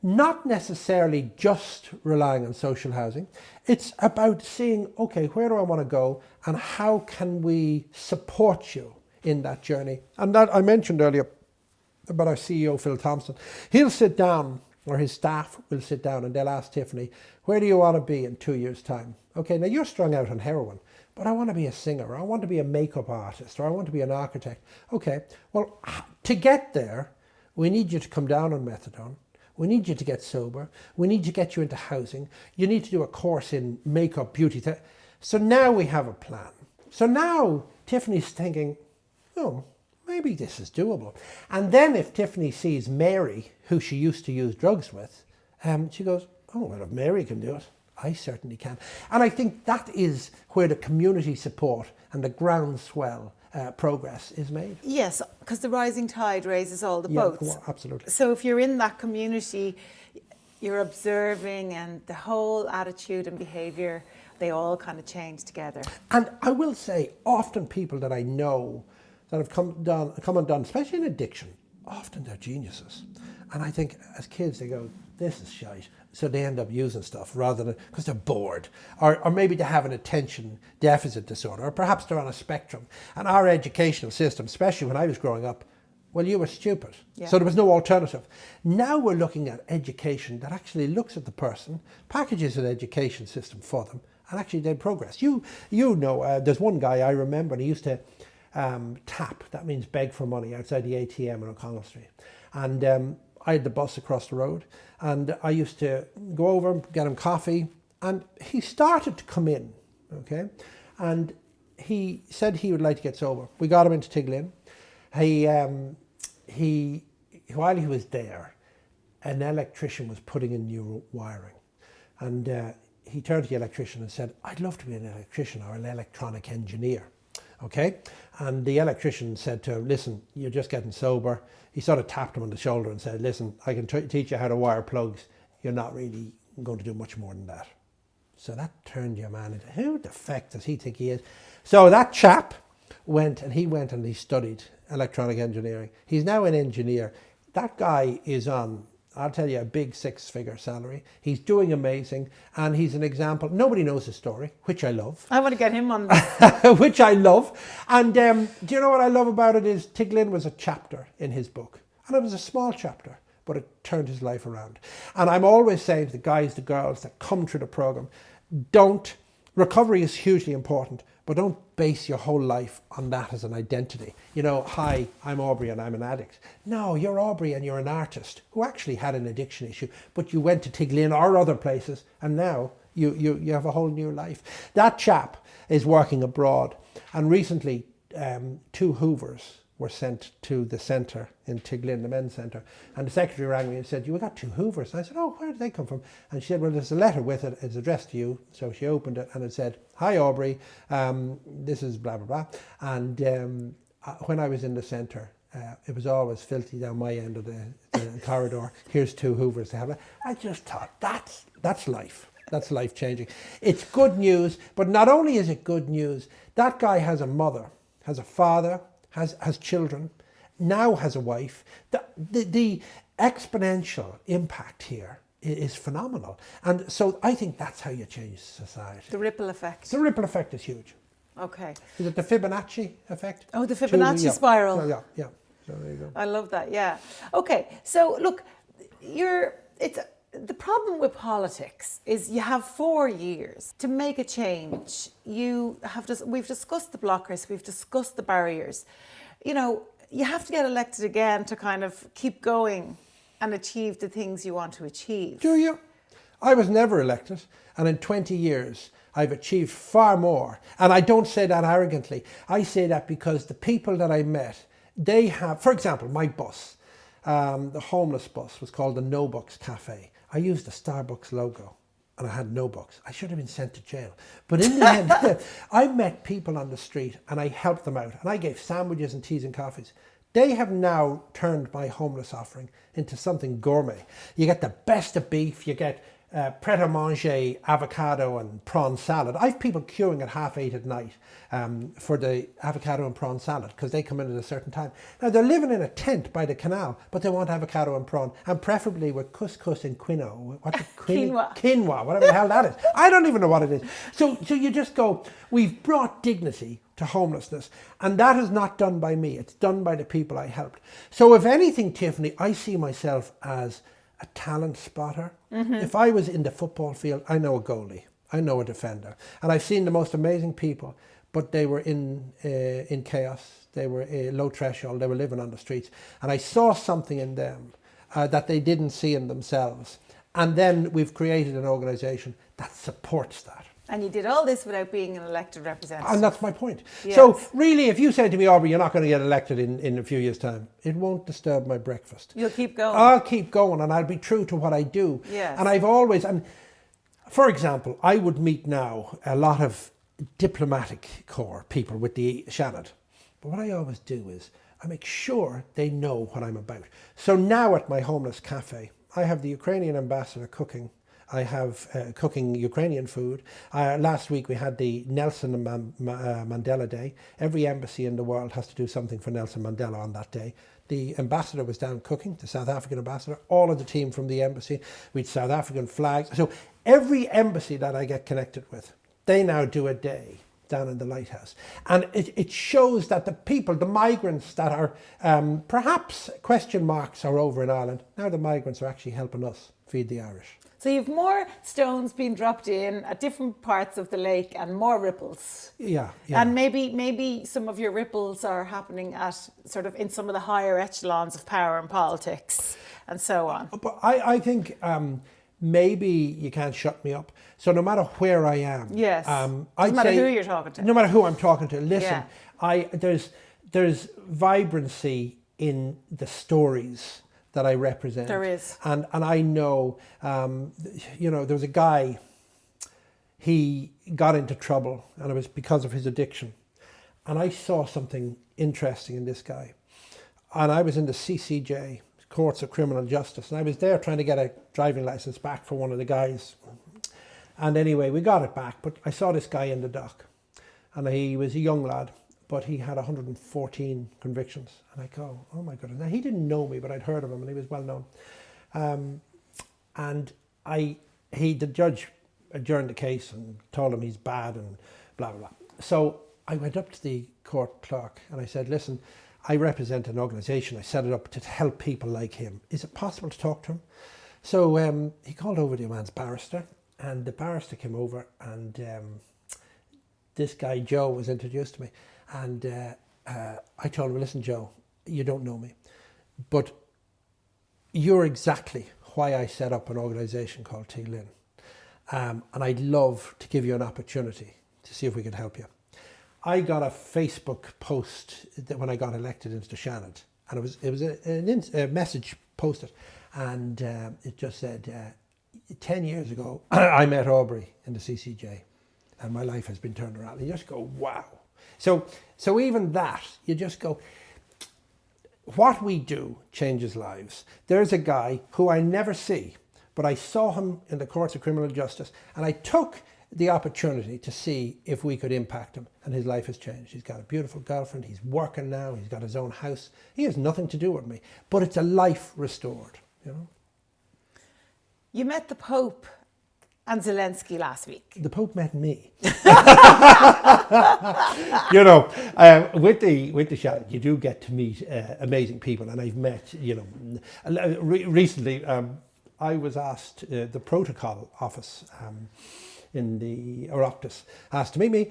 [SPEAKER 2] not necessarily just relying on social housing. It's about seeing, okay, where do I want to go and how can we support you in that journey? And that I mentioned earlier about our CEO, Phil Thompson. He'll sit down, or his staff will sit down, and they'll ask Tiffany, where do you want to be in 2 years' time? Okay, now you're strung out on heroin, but I want to be a singer, or I want to be a makeup artist, or I want to be an architect. Okay, well, to get there, we need you to come down on methadone. We need you to get sober. We need to get you into housing. You need to do a course in makeup, beauty. So now we have a plan. So now Tiffany's thinking, oh, maybe this is doable. And then if Tiffany sees Mary, who she used to use drugs with, she goes, oh, well, if Mary can do it, I certainly can. And I think that is where the community support and the groundswell progress is made.
[SPEAKER 1] Yes, because the rising tide raises all the boats.
[SPEAKER 2] Yeah, absolutely.
[SPEAKER 1] So if you're in that community, you're observing, and the whole attitude and behaviour, they all kind of change together.
[SPEAKER 2] And I will say, often people that I know that have come undone, especially in addiction, often they're geniuses. And I think as kids they go, this is shite. So they end up using stuff rather than because they're bored, or maybe they have an attention deficit disorder, or perhaps they're on a spectrum. And our educational system, especially when I was growing up, well, you were stupid. Yeah. So there was no alternative. Now we're looking at education that actually looks at the person, packages an education system for them, and actually they progress. You know, there's one guy I remember, and he used to tap, that means beg for money, outside the ATM on O'Connell Street. And I had the bus across the road, and I used to go over, get him coffee, and he started to come in, okay? And he said he would like to get sober. We got him into Tiglin. While he was there, an electrician was putting in new wiring. And he turned to the electrician and said, I'd love to be an electrician or an electronic engineer. Okay, and the electrician said to him, listen, you're just getting sober. He sort of tapped him on the shoulder and said, listen, I can teach you how to wire plugs. You're not really going to do much more than that. So that turned your man into, who the feck does he think he is? So that chap went and he studied electronic engineering. He's now an engineer. That guy is on, I'll tell you, a big 6-figure salary. He's doing amazing, and he's an example. Nobody knows his story, which I love.
[SPEAKER 1] I want to get him on
[SPEAKER 2] which I love. And do you know what I love about it is Tiglin was a chapter in his book, and it was a small chapter, but it turned his life around. And I'm always saying to the guys, the girls that come through the program, recovery is hugely important, but don't base your whole life on that as an identity. You know, hi, I'm Aubrey and I'm an addict. No, you're Aubrey and you're an artist who actually had an addiction issue, but you went to Tiglin or other places, and now you have a whole new life. That chap is working abroad, and recently 2 Hoovers were sent to the centre in Tiglin, the men's centre, and the secretary rang me and said, you got 2 Hoovers. And I said, oh, where did they come from? And she said, well, there's a letter with it, it's addressed to you. So she opened it and it said, hi Aubrey, this is blah blah blah, and when I was in the centre, it was always filthy down my end of the corridor. Here's 2 Hoovers to have. I just thought, that's life. That's life changing. It's good news, but not only is it good news, that guy has a mother, has a father, has children, now has a wife. The exponential impact here is phenomenal. And so I think that's how you change society.
[SPEAKER 1] The ripple effect.
[SPEAKER 2] The ripple effect is huge.
[SPEAKER 1] Okay.
[SPEAKER 2] Is it the Fibonacci effect?
[SPEAKER 1] Oh, the Fibonacci spiral.
[SPEAKER 2] Yeah. So there you go.
[SPEAKER 1] I love that, yeah. Okay, so look, the problem with politics is you have 4 years to make a change. We've discussed the blockers, we've discussed the barriers. You know, you have to get elected again to kind of keep going and achieve the things you want to achieve.
[SPEAKER 2] Do you? I was never elected, and in 20 years I've achieved far more. And I don't say that arrogantly. I say that because the people that I met, they have, for example, my bus, the homeless bus was called the No Bucks Café. I used the Starbucks logo. and I had no books. I should have been sent to jail. But in the end, I met people on the street and I helped them out. And I gave sandwiches and teas and coffees. They have now turned my homeless offering into something gourmet. You get the best of beef, you get pret-a-manger avocado and prawn salad. I have people queuing at 8:30 at night for the avocado and prawn salad because they come in at a certain time. Now they're living in a tent by the canal, but they want avocado and prawn, and preferably with couscous and quinoa. What's
[SPEAKER 1] quinoa?
[SPEAKER 2] Quinoa, whatever the hell that is. I don't even know what it is. So you just go, we've brought dignity to homelessness, and that is not done by me. It's done by the people I helped. So if anything, Tiffany, I see myself as a talent spotter. If I was in the football field, I know a goalie, I know a defender, and I've seen the most amazing people, but they were in chaos, they were low threshold, they were living on the streets, and I saw something in them that they didn't see in themselves, and then we've created an organisation that supports that.
[SPEAKER 1] And you did all this without being an elected representative.
[SPEAKER 2] And that's my point.
[SPEAKER 1] Yes.
[SPEAKER 2] So really, if you said to me, Aubrey, you're not going to get elected in a few years' time, it won't disturb my breakfast.
[SPEAKER 1] You'll keep going.
[SPEAKER 2] I'll keep going, and I'll be true to what I do.
[SPEAKER 1] Yes.
[SPEAKER 2] And I've always, and for example, I would meet now a lot of diplomatic corps people with the Shannon. But what I always do is I make sure they know what I'm about. So now at my homeless cafe, I have the Ukrainian ambassador cooking. I have cooking Ukrainian food. Last week we had the Nelson Mandela Day. Every embassy in the world has to do something for Nelson Mandela on that day. The ambassador was down cooking, the South African ambassador, all of the team from the embassy. We had South African flags. So every embassy that I get connected with, they now do a day down in the Lighthouse. And it shows that the people, the migrants that are perhaps question marks are over in Ireland, now the migrants are actually helping us feed the Irish.
[SPEAKER 1] So you've more stones being dropped in at different parts of the lake and more ripples.
[SPEAKER 2] Yeah.
[SPEAKER 1] And maybe some of your ripples are happening at sort of in some of the higher echelons of power and politics and so on.
[SPEAKER 2] But I think maybe you can't shut me up. So no matter where I am,
[SPEAKER 1] yes,
[SPEAKER 2] no
[SPEAKER 1] matter who you're talking to,
[SPEAKER 2] no matter who I'm talking to, listen, there's vibrancy in the stories that I represent.
[SPEAKER 1] There is.
[SPEAKER 2] And I know, there was a guy, he got into trouble and it was because of his addiction. And I saw something interesting in this guy. And I was in the CCJ, Courts of Criminal Justice, and I was there trying to get a driving license back for one of the guys. And anyway, we got it back, but I saw this guy in the dock. And he was a young lad, but he had 114 convictions. And I go, oh my goodness. Now, he didn't know me, but I'd heard of him and he was well known. And the judge adjourned the case and told him he's bad and blah, blah, blah. So I went up to the court clerk and I said, listen, I represent an organisation. I set it up to help people like him. Is it possible to talk to him? So he called over the man's barrister, and the barrister came over, and this guy, Joe, was introduced to me. And I told him, listen, Joe, you don't know me, but you're exactly why I set up an organisation called T-Lin. And I'd love to give you an opportunity to see if we could help you. I got a Facebook post that when I got elected into Shannon, and it was a message posted, and it just said, 10 years ago, I met Aubrey in the CCJ, and my life has been turned around. And you just go, wow. So even that, you just go, what we do changes lives. There's a guy who I never see, but I saw him in the Courts of Criminal Justice, and I took the opportunity to see if we could impact him, and his life has changed. He's got a beautiful girlfriend, he's working now, he's got his own house. He has nothing to do with me, but it's a life restored, you know.
[SPEAKER 1] You met the Pope and Zelensky last week.
[SPEAKER 2] The Pope met me. You know, with the Shannon, you do get to meet amazing people, and I've met, you know, recently I was asked, the protocol office in the Oroptis asked to meet me,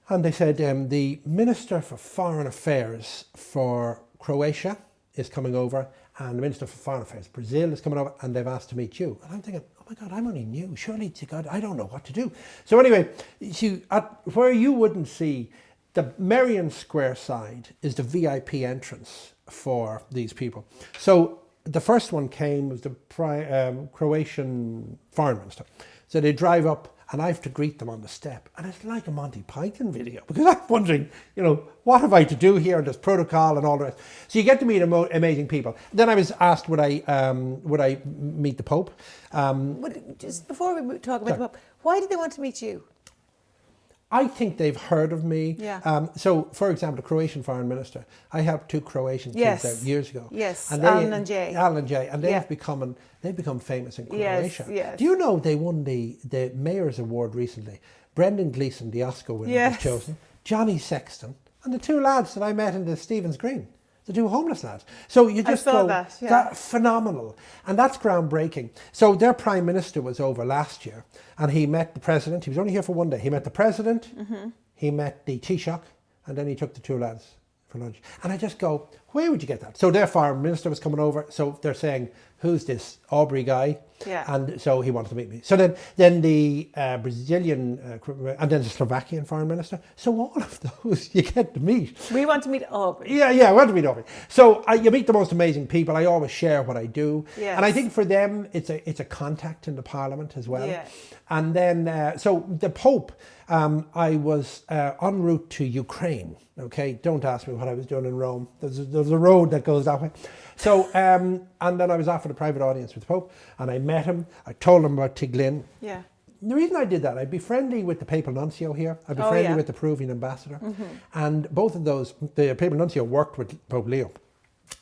[SPEAKER 2] and they said the Minister for Foreign Affairs for Croatia is coming over, and the Minister for Foreign Affairs Brazil is coming over, and they've asked to meet you. And I'm thinking, oh my God, I'm only new. Surely to God, I don't know what to do. So anyway, where you wouldn't see, the Merrion Square side is the VIP entrance for these people. So the first one was the Croatian Foreign Minister. So they drive up and I have to greet them on the step. And it's like a Monty Python video because I'm wondering, what have I to do here? And there's protocol and all the rest. So you get to meet amazing people. Then I was asked would I meet the Pope.
[SPEAKER 1] Just before we talk about the Pope, why did they want to meet you?
[SPEAKER 2] I think they've heard of me.
[SPEAKER 1] Yeah.
[SPEAKER 2] So, for example, the Croatian foreign minister, I helped 2 Croatian kids out years ago.
[SPEAKER 1] Yes,
[SPEAKER 2] and
[SPEAKER 1] Alan and Jay.
[SPEAKER 2] And they've become famous in Croatia.
[SPEAKER 1] Yes.
[SPEAKER 2] Do you know they won the Mayor's Award recently? Brendan Gleeson, the Oscar winner, was chosen. Johnny Sexton, and the 2 lads that I met in the Stephen's Green. The 2 homeless lads. So you just that's phenomenal. And that's groundbreaking. So their Prime Minister was over last year and he met the President. He was only here for 1 day. He met the President, he met the Taoiseach, and then he took the 2 lads for lunch. And I just go, where would you get that? So their Foreign Minister was coming over. So they're saying, who's this Aubrey guy?
[SPEAKER 1] Yeah.
[SPEAKER 2] And so he wanted to meet me. So then the Brazilian and then the Slovakian Foreign Minister. So all of those you get to meet.
[SPEAKER 1] We want to meet Aubrey.
[SPEAKER 2] Yeah, I want to meet Aubrey. So you meet the most amazing people. I always share what I do.
[SPEAKER 1] Yes.
[SPEAKER 2] And I think for them, it's a contact in the Parliament as well.
[SPEAKER 1] Yeah.
[SPEAKER 2] And then, so the Pope, I was en route to Ukraine. Okay, don't ask me what I was doing in Rome. There's a road that goes that way. So, and then I was offered a private audience with the Pope, and I met him. I told him about Tiglin.
[SPEAKER 1] Yeah.
[SPEAKER 2] The reason I did that, I'd be friendly with the Papal Nuncio here. I'd be friendly with the Peruvian ambassador. And both of those, the Papal Nuncio worked with Pope Leo.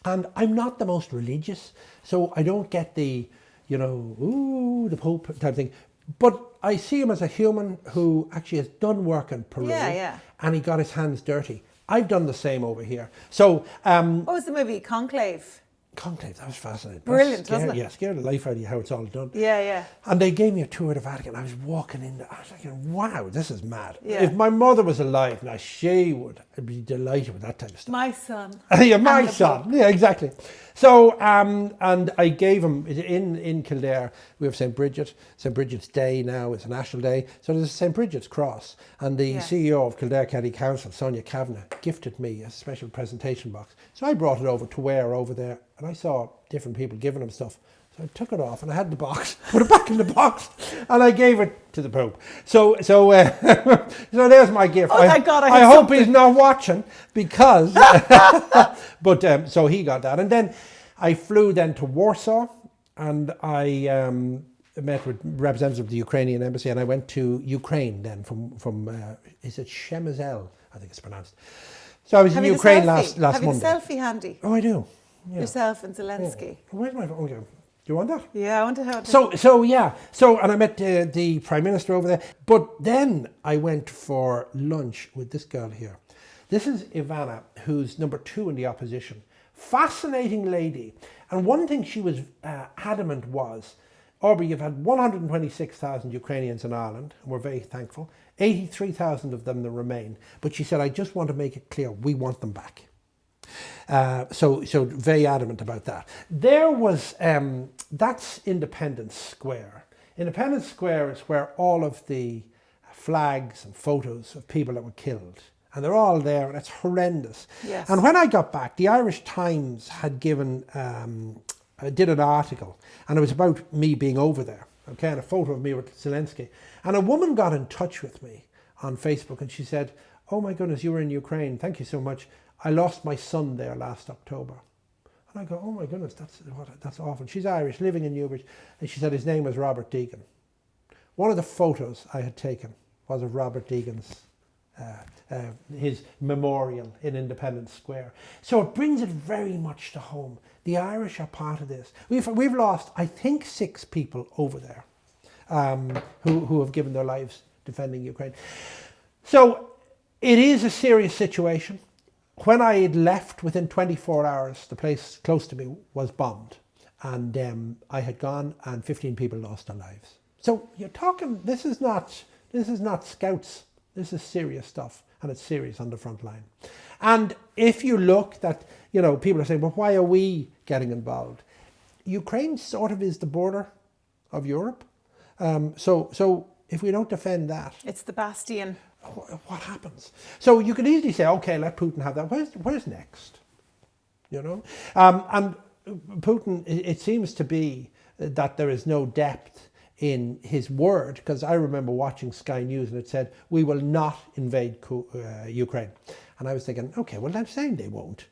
[SPEAKER 2] And I'm not the most religious, so I don't get the, the Pope type thing. But I see him as a human who actually has done work in Peru. And he got his hands dirty. I've done the same over here. So,
[SPEAKER 1] what was the movie? Conclave?
[SPEAKER 2] Conclave, that was fascinating.
[SPEAKER 1] Brilliant, wasn't it?
[SPEAKER 2] Yeah, scared the life out of you how it's all done.
[SPEAKER 1] Yeah.
[SPEAKER 2] And they gave me a tour of the Vatican. I was walking in there, I was thinking, wow, this is mad.
[SPEAKER 1] Yeah.
[SPEAKER 2] If my mother was alive, now she would be delighted with that type of stuff.
[SPEAKER 1] My son.
[SPEAKER 2] Yeah, my son. Yeah, exactly. So, and I gave him, in Kildare, we have St. Bridget's Day now, it's a national day. So there's a St. Bridget's Cross. And the CEO of Kildare County Council, Sonia Kavanagh, gifted me a special presentation box. So I brought it over to wear over there. And I saw different people giving him stuff. So I took it off and I had the box, put it back in the box, and I gave it to the Pope. So there's my gift.
[SPEAKER 1] Oh, thank God
[SPEAKER 2] I hope he's not watching because, but so he got that. And then I flew then to Warsaw and I met with representatives of the Ukrainian embassy and I went to Ukraine then from is it Shemezel, I think it's pronounced. So I was in Ukraine last Monday.
[SPEAKER 1] Have you the selfie handy?
[SPEAKER 2] Oh, I do. Yeah.
[SPEAKER 1] Yourself and Zelensky.
[SPEAKER 2] Yeah. Where's my phone? Okay. Do you want that?
[SPEAKER 1] Yeah, I want to have it.
[SPEAKER 2] So and I met the Prime Minister over there. But then I went for lunch with this girl here. This is Ivana, who's number 2 in the opposition. Fascinating lady. And one thing she was adamant was, Aubrey, you've had 126,000 Ukrainians in Ireland, and we're very thankful. 83,000 of them remain. But she said, I just want to make it clear, we want them back. So very adamant about that. There was, that's Independence Square. Independence Square is where all of the flags and photos of people that were killed, and they're all there, and it's horrendous.
[SPEAKER 1] Yes.
[SPEAKER 2] And when I got back, the Irish Times had given, did an article, and it was about me being over there, okay, and a photo of me with Zelensky. And a woman got in touch with me on Facebook, and she said, oh my goodness, you were in Ukraine, thank you so much. I lost my son there last October. And I go, oh my goodness, that's awful. She's Irish, living in Newbridge. And she said his name was Robert Deegan. One of the photos I had taken was of Robert Deegan's, his memorial in Independence Square. So it brings it very much to home. The Irish are part of this. We've lost, I think, 6 people over there who have given their lives defending Ukraine. So it is a serious situation. When I had left, within 24 hours, the place close to me was bombed. And I had gone and 15 people lost their lives. So you're talking, this is not scouts. This is serious stuff. And it's serious on the front line. And if you look that, people are saying, well, why are we getting involved? Ukraine sort of is the border of Europe. So if we don't defend that... It's
[SPEAKER 1] the bastion.
[SPEAKER 2] What happens? So you could easily say, okay, let Putin have that. Where's next? And Putin, it seems to be that there is no depth in his word, because I remember watching Sky News and it said, we will not invade Ukraine. And I was thinking, okay, well, they're saying they won't.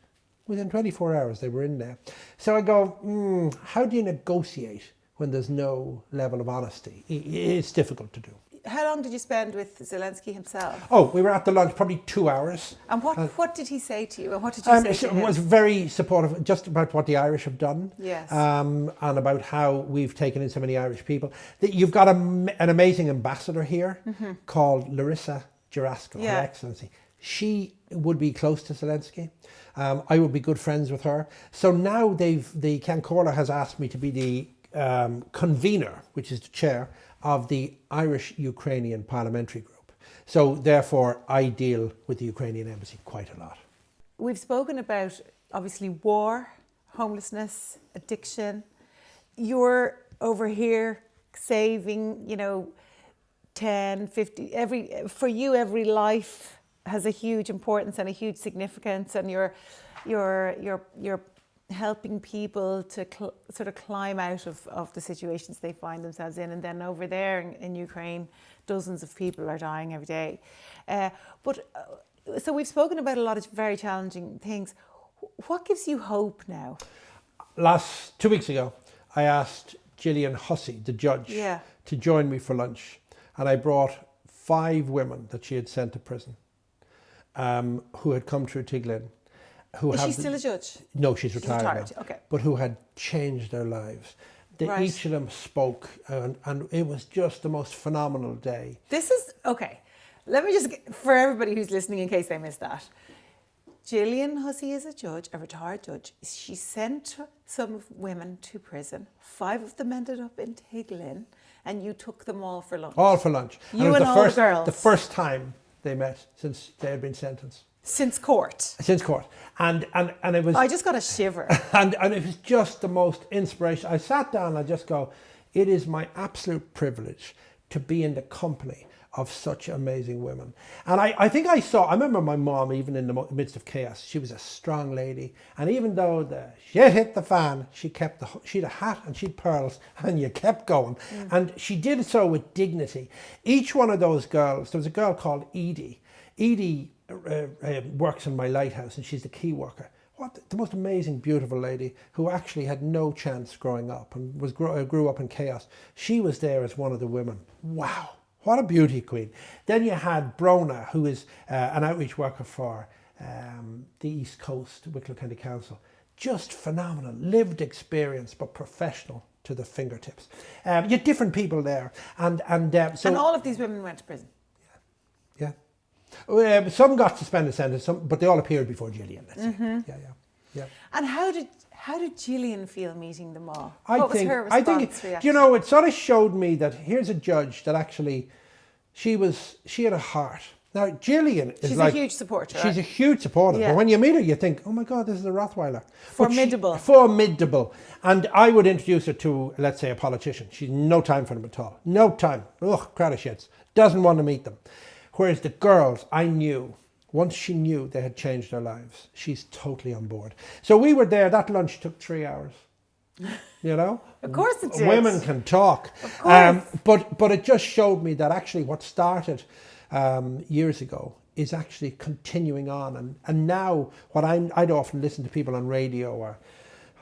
[SPEAKER 2] Within 24 hours, they were in there. So I go, how do you negotiate when there's no level of honesty? It's difficult to do.
[SPEAKER 1] How long did you spend with Zelensky himself?
[SPEAKER 2] Oh, we were at the lunch probably 2 hours.
[SPEAKER 1] And what did he say to you? And what did you say to him?
[SPEAKER 2] He was very supportive, just about what the Irish have done.
[SPEAKER 1] Yes.
[SPEAKER 2] And about how we've taken in so many Irish people. You've got an amazing ambassador here called Larissa Jarasko, Her Excellency. She would be close to Zelensky. I would be good friends with her. So now the Cancórla has asked me to be the convener, which is the chair of the Irish-Ukrainian Parliamentary Group. So therefore, I deal with the Ukrainian embassy quite a lot.
[SPEAKER 1] We've spoken about, obviously, war, homelessness, addiction. You're over here saving, 10, 50, for you, every life has a huge importance and a huge significance, and you're helping people to sort of climb out of the situations they find themselves in. And then over there in Ukraine, dozens of people are dying every day. So we've spoken about a lot of very challenging things. What gives you hope now?
[SPEAKER 2] 2 weeks ago, I asked Gillian Hussey, the judge, to join me for lunch. And I brought 5 women that she had sent to prison who had come through Tiglin.
[SPEAKER 1] Is she still a judge?
[SPEAKER 2] No, she's retired now.
[SPEAKER 1] Okay.
[SPEAKER 2] But who had changed their lives. Each of them spoke, and it was just the most phenomenal day.
[SPEAKER 1] This is, okay, let me just, for everybody who's listening in case they missed that. Gillian Hussey is a judge, a retired judge. She sent some women to prison. 5 of them ended up in Tiglin, and you took them all for lunch.
[SPEAKER 2] All for lunch.
[SPEAKER 1] You and all the girls.
[SPEAKER 2] The first time they met since they had been sentenced.
[SPEAKER 1] Since court.
[SPEAKER 2] Since court. And it was...
[SPEAKER 1] I just got a shiver.
[SPEAKER 2] And it was just the most inspirational. I sat down and I just go, it is my absolute privilege to be in the company of such amazing women. And I think I remember my mom, even in the midst of chaos, she was a strong lady. And even though the shit hit the fan, she had a hat and she had pearls, and you kept going. And she did so with dignity. Each one of those girls, there was a girl called Edie. Edie works in my Lighthouse, and she's the key worker. What the most amazing, beautiful lady who actually had no chance growing up and grew up in chaos. She was there as one of the women. Wow, what a beauty queen. Then you had Brona, who is an outreach worker for the East Coast, Wicklow County Council. Just phenomenal, lived experience, but professional to the fingertips. You had different people there, and
[SPEAKER 1] all of these women went to prison.
[SPEAKER 2] Yeah. Some got suspended sentence, but they all appeared before Gillian. Let's say. Yeah.
[SPEAKER 1] And how did Gillian feel meeting them all?
[SPEAKER 2] What
[SPEAKER 1] was her response?
[SPEAKER 2] It sort of showed me that here's a judge that actually she had a heart. Now Gillian is
[SPEAKER 1] a huge supporter.
[SPEAKER 2] She's a huge supporter. Yeah. But when you meet her, you think, oh my God, this is a Rottweiler. Formidable. And I would introduce her to, let's say, a politician. She's no time for them at all. No time. Ugh, crowd of shits. Doesn't want to meet them. Whereas the girls, I knew, once she knew they had changed their lives, she's totally on board. So we were there, that lunch took 3 hours,
[SPEAKER 1] Of course it did.
[SPEAKER 2] Women can talk.
[SPEAKER 1] Of course.
[SPEAKER 2] But it just showed me that actually what started years ago is actually continuing on. And now what I'd often listen to people on radio, or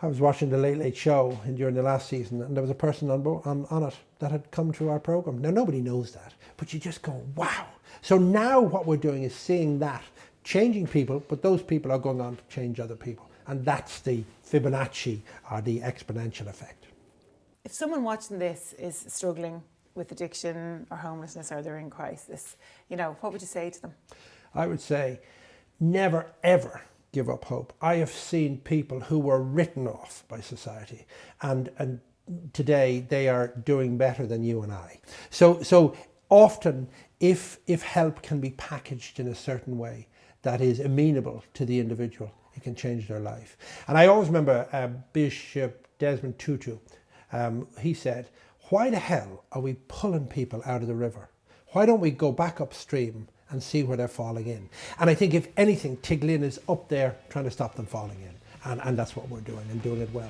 [SPEAKER 2] I was watching the Late Late Show during the last season, and there was a person on it that had come through our programme. Now nobody knows that, but you just go, wow. So now what we're doing is seeing that, changing people, but those people are going on to change other people. And that's the Fibonacci or the exponential effect.
[SPEAKER 1] If someone watching this is struggling with addiction or homelessness, or they're in crisis, what would you say to them? I
[SPEAKER 2] would say, never, ever give up hope. I have seen people who were written off by society, and today they are doing better than you and I. So often, if help can be packaged in a certain way that is amenable to the individual, it can change their life. And I always remember Bishop Desmond Tutu. He said, why the hell are we pulling people out of the river? Why don't we go back upstream and see where they're falling in? And I think if anything, Tiglin is up there trying to stop them falling in. And that's what we're doing, and doing it well.